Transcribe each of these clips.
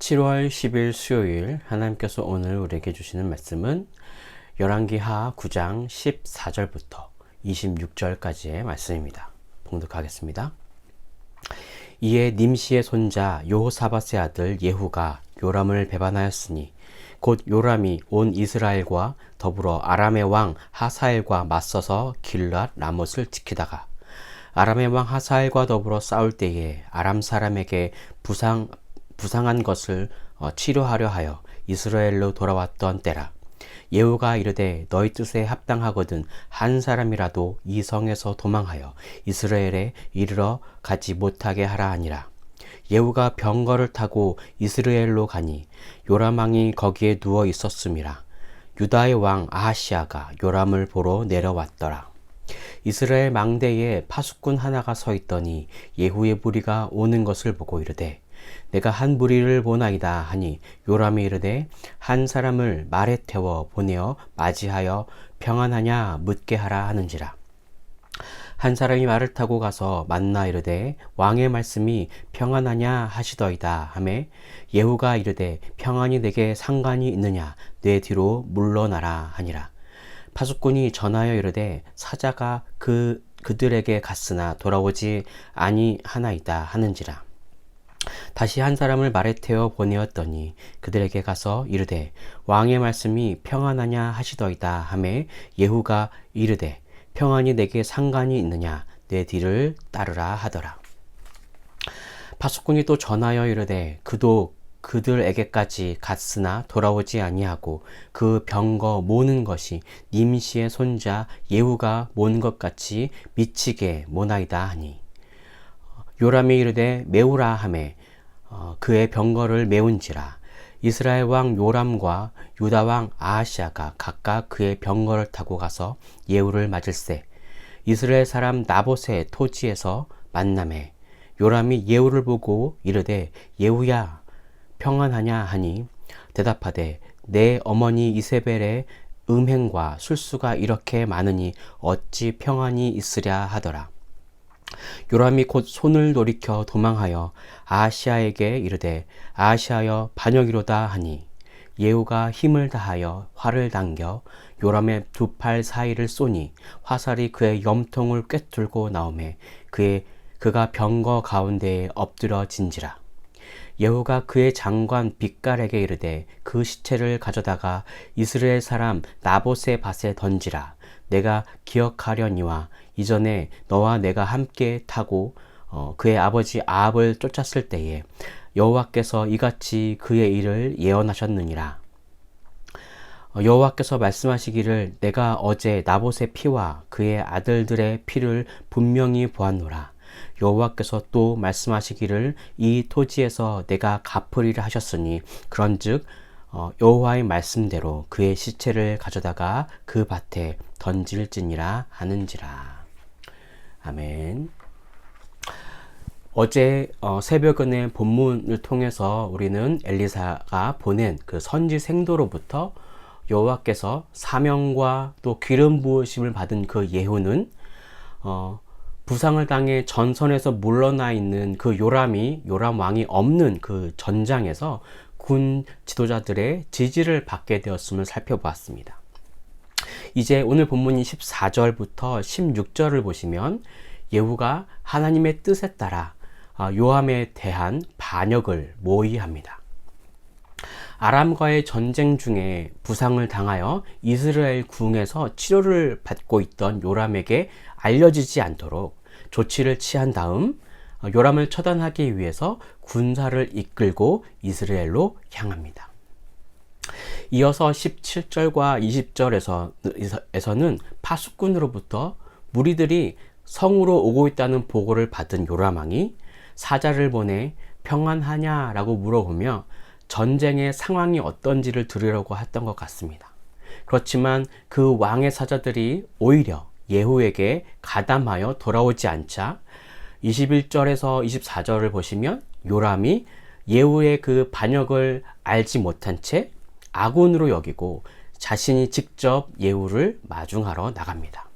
7월 10일 수요일 하나님께서 오늘 우리에게 주시는 말씀은 열왕기하 9장 14절부터 26절까지의 말씀입니다. 봉독하겠습니다. 이에 님시의 손자 여호사밧의 아들 예후가 요람을 배반하였으니 곧 요람이 온 이스라엘과 더불어 아람의 왕 하사엘과 맞서서 길랏 라못을 지키다가 아람의 왕 하사엘과 더불어 싸울 때에 아람 사람에게 부상한 것을 치료하려 하여 이스라엘로 돌아왔던 때라. 예후가 이르되 너희 뜻에 합당하거든 한 사람이라도 이 성에서 도망하여 이스라엘에 이르러 가지 못하게 하라 하니라. 예후가 병거를 타고 이스라엘로 가니 요람 왕이 거기에 누워 있었음이라. 유다의 왕 아하시아가 요람을 보러 내려왔더라. 이스라엘 망대에 파수꾼 하나가 서 있더니 예후의 무리가 오는 것을 보고 이르되 내가 한 무리를 보나이다 하니 요람이 이르되 한 사람을 말에 태워 보내어 맞이하여 평안하냐 묻게 하라 하는지라. 한 사람이 말을 타고 가서 만나 이르되 왕의 말씀이 평안하냐 하시더이다 하매 예후가 이르되 평안이 내게 상관이 있느냐 내 뒤로 물러나라 하니라. 파수꾼이 전하여 이르되 사자가 그들에게 갔으나 돌아오지 아니하나이다 하는지라. 다시 한 사람을 말에 태워 보내었더니 그들에게 가서 이르되 왕의 말씀이 평안하냐 하시더이다 하매 예후가 이르되 평안이 내게 상관이 있느냐 내 뒤를 따르라 하더라. 파수꾼이 또 전하여 이르되 그도 그들에게까지 갔으나 돌아오지 아니하고 그 병거 모는 것이 님시의 손자 예후가 모은 것 같이 미치게 모나이다 하니 요람이 이르되 메우라 하매 그의 병거를 메운지라. 이스라엘 왕 요람과 유다 왕 아하시아가 각각 그의 병거를 타고 가서 예후를 맞을세 이스라엘 사람 나봇의 토지에서 만나매 요람이 예후를 보고 이르되 예후야 평안하냐 하니 대답하되 내 어머니 이세벨의 음행과 술수가 이렇게 많으니 어찌 평안이 있으랴 하더라. 요람이 곧 손을 돌이켜 도망하여 아하시아에게 이르되 아하시아여 반역이로다 하니 예후가 힘을 다하여 활을 당겨 요람의 두 팔 사이를 쏘니 화살이 그의 염통을 꿰뚫고 나오매 그가 병거 가운데에 엎드러진지라. 예후가 그의 장관 빅갈에게 이르되 그 시체를 가져다가 이스라엘 사람 나봇의 밭에 던지라. 내가 기억하려니와 이전에 너와 내가 함께 타고 그의 아버지 아합을 쫓았을 때에 여호와께서 이같이 그의 일을 예언하셨느니라. 여호와께서 말씀하시기를 내가 어제 나봇의 피와 그의 아들들의 피를 분명히 보았노라. 여호와께서 또 말씀하시기를 이 토지에서 내가 갚으리라 하셨으니 그런즉 여호와의 말씀대로 그의 시체를 가져다가 그 밭에 던질지니라 하는지라. 아멘. 어제 새벽은의 본문을 통해서 우리는 엘리사가 보낸 그 선지 생도로부터 여호와께서 사명과 또 기름 부으심을 받은 그 예후는 부상을 당해 전선에서 물러나 있는 그 요람 왕이 없는 그 전장에서 군 지도자들의 지지를 받게 되었음을 살펴보았습니다. 이제 오늘 본문 14절부터 16절을 보시면 예후가 하나님의 뜻에 따라 요람에 대한 반역을 모의합니다. 아람과의 전쟁 중에 부상을 당하여 이스라엘 궁에서 치료를 받고 있던 요람에게 알려지지 않도록 조치를 취한 다음 요람을 처단하기 위해서 군사를 이끌고 이스라엘로 향합니다. 이어서 17절과 20절에서는 파수꾼으로부터 무리들이 성으로 오고 있다는 보고를 받은 요람 왕이 사자를 보내 평안하냐라고 물어보며 전쟁의 상황이 어떤지를 들으려고 했던 것 같습니다. 그렇지만 그 왕의 사자들이 오히려 예후에게 가담하여 돌아오지 않자 21절에서 24절을 보시면 요람이 예후의 그 반역을 알지 못한 채 아군으로 여기고 자신이 직접 예후를 마중하러 나갑니다.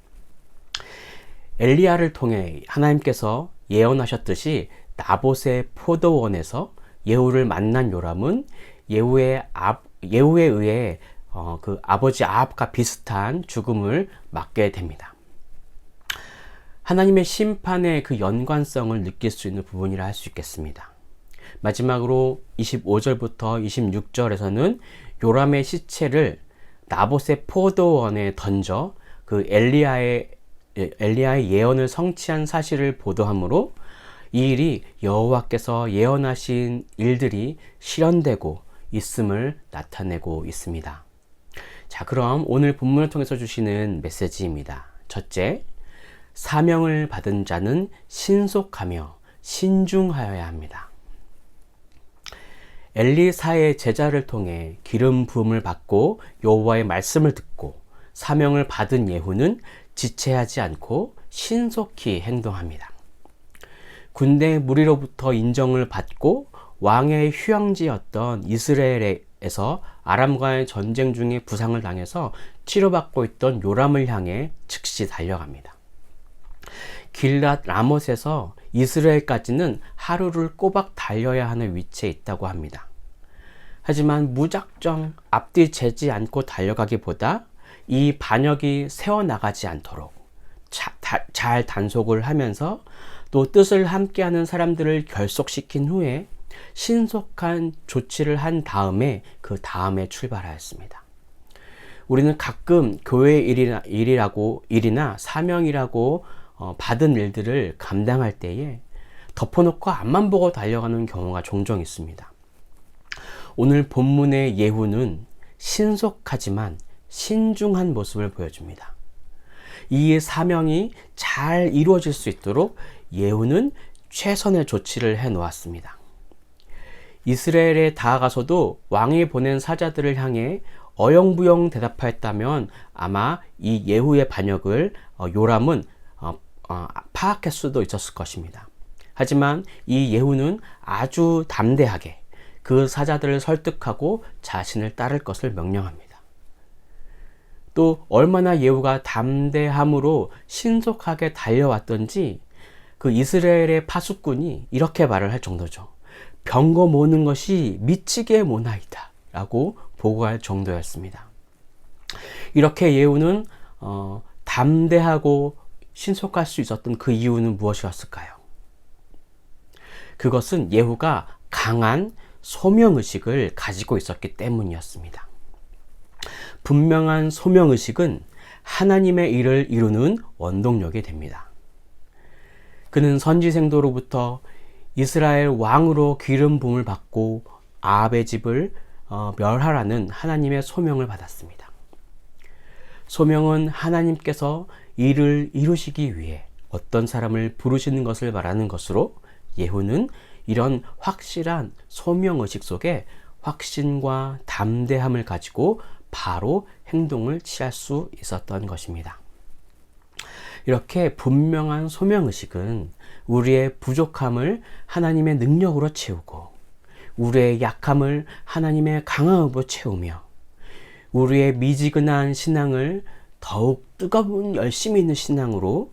엘리야를 통해 하나님께서 예언하셨듯이 나봇의 포도원에서 예후를 만난 요람은 예후에 의해 그 아버지 아합과 비슷한 죽음을 맞게 됩니다. 하나님의 심판의 그 연관성을 느낄 수 있는 부분이라 할 수 있겠습니다. 마지막으로 25절부터 26절에서는 요람의 시체를 나봇의 포도원에 던져 그 엘리야의 예언을 성취한 사실을 보도하므로 이 일이 여호와께서 예언하신 일들이 실현되고 있음을 나타내고 있습니다. 자, 그럼 오늘 본문을 통해서 주시는 메시지입니다. 첫째, 사명을 받은 자는 신속하며 신중하여야 합니다. 엘리사의 제자를 통해 기름 부음을 받고 여호와의 말씀을 듣고 사명을 받은 예후는 지체하지 않고 신속히 행동합니다. 군대 무리로부터 인정을 받고 왕의 휴양지였던 이스라엘에서 아람과의 전쟁 중에 부상을 당해서 치료받고 있던 요람을 향해 즉시 달려갑니다. 길랏 라못에서 이스라엘까지는 하루를 꼬박 달려야 하는 위치에 있다고 합니다. 하지만 무작정 앞뒤 재지 않고 달려가기보다 이 반역이 새어나가지 않도록 잘 단속을 하면서 또 뜻을 함께하는 사람들을 결속시킨 후에 신속한 조치를 한 다음에 그 다음에 출발하였습니다. 우리는 가끔 교회 일이나 사명이라고 받은 일들을 감당할 때에 덮어놓고 앞만 보고 달려가는 경우가 종종 있습니다. 오늘 본문의 예후는 신속하지만 신중한 모습을 보여줍니다. 이 사명이 잘 이루어질 수 있도록 예후는 최선의 조치를 해 놓았습니다. 이스라엘에 다가가서도 왕이 보낸 사자들을 향해 어영부영 대답하였다면 아마 이 예후의 반역을 요람은 파악할 수도 있었을 것입니다. 하지만 이 예후는 아주 담대하게 그 사자들을 설득하고 자신을 따를 것을 명령합니다. 또 얼마나 예후가 담대함으로 신속하게 달려왔던지 그 이스라엘의 파수꾼이 이렇게 말을 할 정도죠. 병거 모는 것이 미치게 모나이다 라고 보고할 정도였습니다. 이렇게 예후는 담대하고 신속할 수 있었던 그 이유는 무엇이었을까요? 그것은 예후가 강한 소명의식을 가지고 있었기 때문이었습니다. 분명한 소명의식은 하나님의 일을 이루는 원동력이 됩니다. 그는 선지생도로부터 이스라엘 왕으로 기름 부음을 받고 아합의 집을 멸하라는 하나님의 소명을 받았습니다. 소명은 하나님께서 일을 이루시기 위해 어떤 사람을 부르시는 것을 말하는 것으로 예후는 이런 확실한 소명의식 속에 확신과 담대함을 가지고 바로 행동을 취할 수 있었던 것입니다. 이렇게 분명한 소명의식은 우리의 부족함을 하나님의 능력으로 채우고 우리의 약함을 하나님의 강함으로 채우며 우리의 미지근한 신앙을 더욱 뜨거운 열심이 있는 신앙으로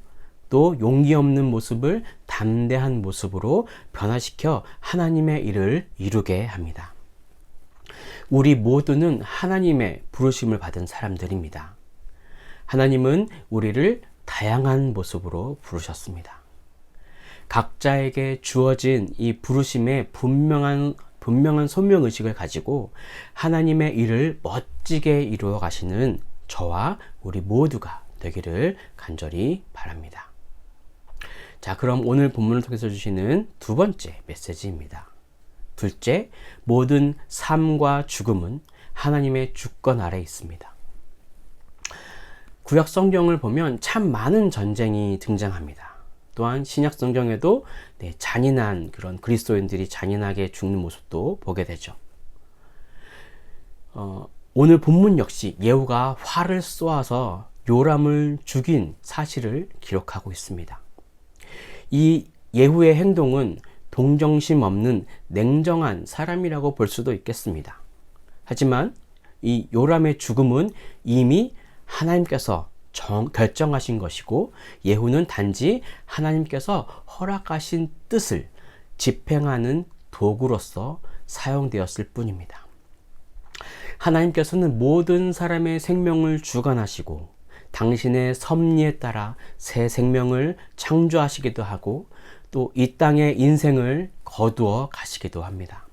또 용기 없는 모습을 담대한 모습으로 변화시켜 하나님의 일을 이루게 합니다. 우리 모두는 하나님의 부르심을 받은 사람들입니다. 하나님은 우리를 다양한 모습으로 부르셨습니다. 각자에게 주어진 이 부르심의 분명한 소명의식을 가지고 하나님의 일을 멋지게 이루어 가시는 저와 우리 모두가 되기를 간절히 바랍니다. 자, 그럼 오늘 본문을 통해서 주시는 두 번째 메시지입니다. 둘째, 모든 삶과 죽음은 하나님의 주권 아래 있습니다. 구약 성경을 보면 참 많은 전쟁이 등장합니다. 또한 신약 성경에도 잔인한 그런 그리스도인들이 잔인하게 죽는 모습도 보게 되죠. 오늘 본문 역시 예후가 활을 쏘아서 요람을 죽인 사실을 기록하고 있습니다. 이 예후의 행동은 동정심 없는 냉정한 사람이라고 볼 수도 있겠습니다. 하지만 이 요람의 죽음은 이미 하나님께서 결정하신 것이고 예후는 단지 하나님께서 허락하신 뜻을 집행하는 도구로서 사용되었을 뿐입니다. 하나님께서는 모든 사람의 생명을 주관하시고 당신의 섭리에 따라 새 생명을 창조하시기도 하고 또 이 땅의 인생을 거두어 가시기도 합니다.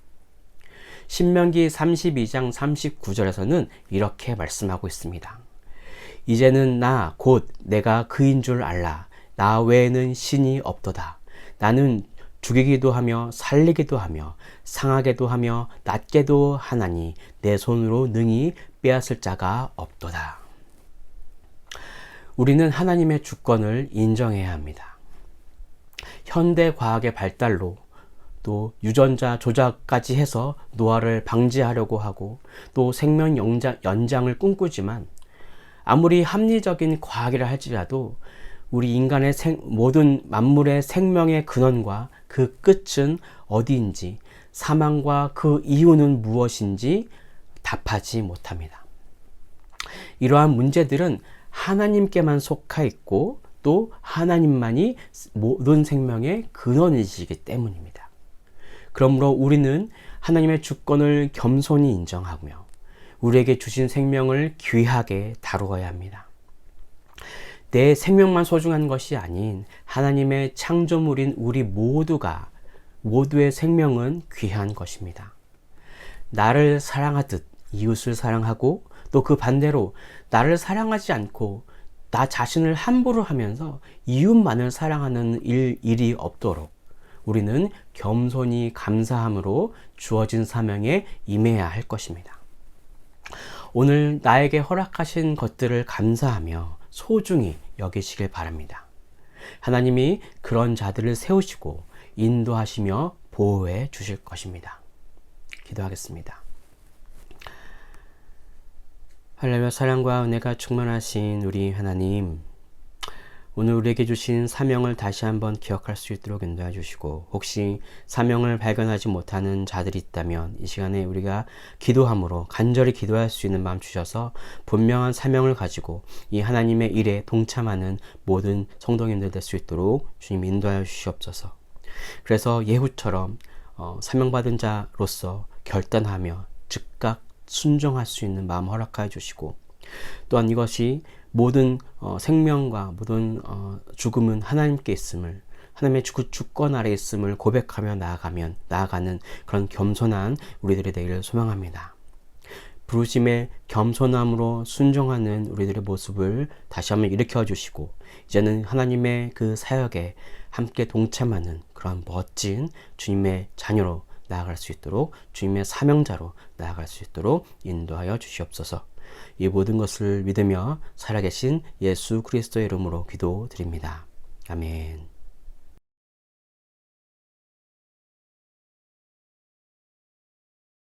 신명기 32장 39절에서는 이렇게 말씀하고 있습니다. 이제는 나 곧 내가 그인 줄 알라. 나 외에는 신이 없도다. 나는 죽이기도 하며 살리기도 하며 상하게도 하며 낫게도 하나니 내 손으로 능히 빼앗을 자가 없도다. 우리는 하나님의 주권을 인정해야 합니다. 현대 과학의 발달로 또 유전자 조작까지 해서 노화를 방지하려고 하고 또 생명 연장을 꿈꾸지만 아무리 합리적인 과학이라 할지라도 우리 인간의 모든 만물의 생명의 근원과 그 끝은 어디인지 사망과 그 이유는 무엇인지 답하지 못합니다. 이러한 문제들은 하나님께만 속하 있고 또 하나님만이 모든 생명의 근원이시기 때문입니다. 그러므로 우리는 하나님의 주권을 겸손히 인정하며 우리에게 주신 생명을 귀하게 다루어야 합니다. 내 생명만 소중한 것이 아닌 하나님의 창조물인 우리 모두의 생명은 귀한 것입니다. 나를 사랑하듯 이웃을 사랑하고 또 그 반대로 나를 사랑하지 않고 나 자신을 함부로 하면서 이웃만을 사랑하는 일이 없도록 우리는 겸손히 감사함으로 주어진 사명에 임해야 할 것입니다. 오늘 나에게 허락하신 것들을 감사하며 소중히 여기시길 바랍니다. 하나님이 그런 자들을 세우시고 인도하시며 보호해 주실 것입니다. 기도하겠습니다. 하나님의 사랑과 은혜가 충만하신 우리 하나님, 오늘 우리에게 주신 사명을 다시 한번 기억할 수 있도록 인도해 주시고 혹시 사명을 발견하지 못하는 자들이 있다면 이 시간에 우리가 기도함으로 간절히 기도할 수 있는 마음 주셔서 분명한 사명을 가지고 이 하나님의 일에 동참하는 모든 성도님들 될 수 있도록 주님 인도하여 주시옵소서. 그래서 예후처럼 사명받은 자로서 결단하며 즉각 순종할 수 있는 마음 허락하여 주시고 또한 이것이 모든 생명과 모든 죽음은 하나님께 있음을 하나님의 주권 아래 있음을 고백하며 나아가는 그런 겸손한 우리들이 되기를 소망합니다. 부르심에 겸손함으로 순종하는 우리들의 모습을 다시 한번 일으켜 주시고 이제는 하나님의 그 사역에 함께 동참하는 그런 멋진 주님의 자녀로 나아갈 수 있도록 주님의 사명자로 나아갈 수 있도록 인도하여 주시옵소서. 이 모든 것을 믿으며 살아계신 예수 그리스도의 이름으로 기도드립니다. 아멘.